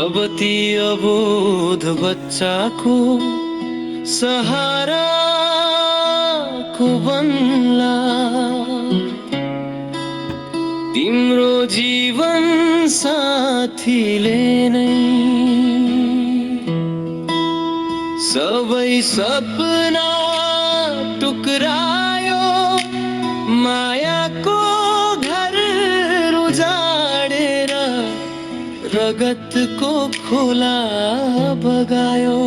अब ती अबोध बच्चाको सहारा को बन्ला तिम्रो जीवन साथीले नै सबै सपना टुक्रायो मायाको घर उजाडेर रगतको खोला बगायो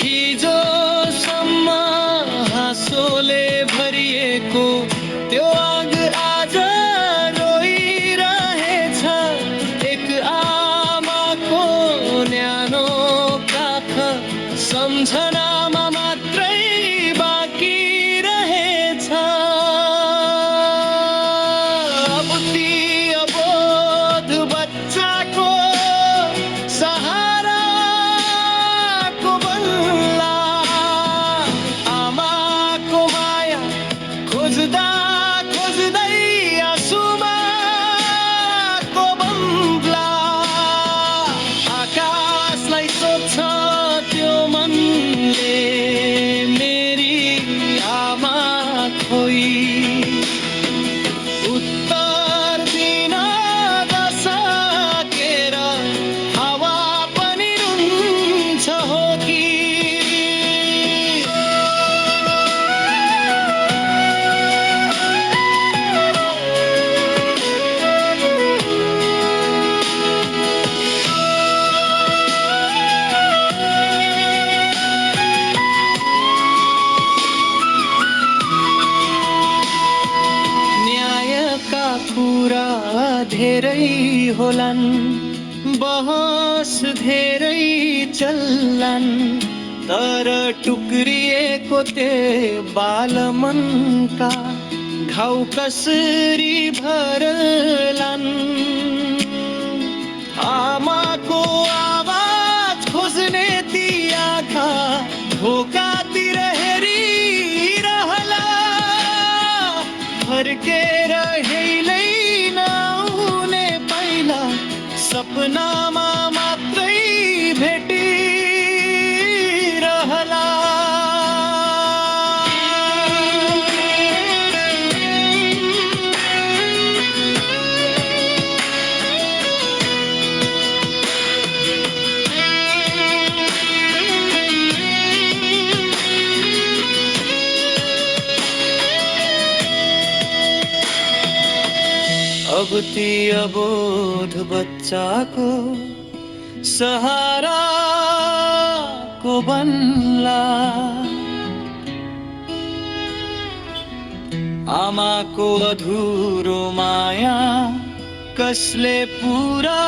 हिजोसम्म हाँसोले भरिएको त्यो आग आज रोइरहेछ एक आमाको न्यानो काख सम्झनामा मात्रै बाँकी रहेछ अब ती अबोध बच्चाको सहाराको बन्ला आमाको माया खोज्दा खोज्दै आँसुमा को बन्ला आकाशलाई सोध्छ त्यो मनले मेरी आमा खोइ उत्तर दिन नसकेर हावा पनि रुन्छ हो कि न्यायका कुरा धेरै होलान् बहस धेरै चल्लान् तर टुक्रिएको ते बालमनका घाउ कसरी भरलान् आमाको आवाज खोज्ने ती आँखा ढोकातिर हेरिरहला फर्केर हेलै नआउने पहिला सपनामा मात्रै भेटिरहला अब ती अबोध बच्चाको सहारा को बन्ला आमाको अधुरो माया कसले पुरा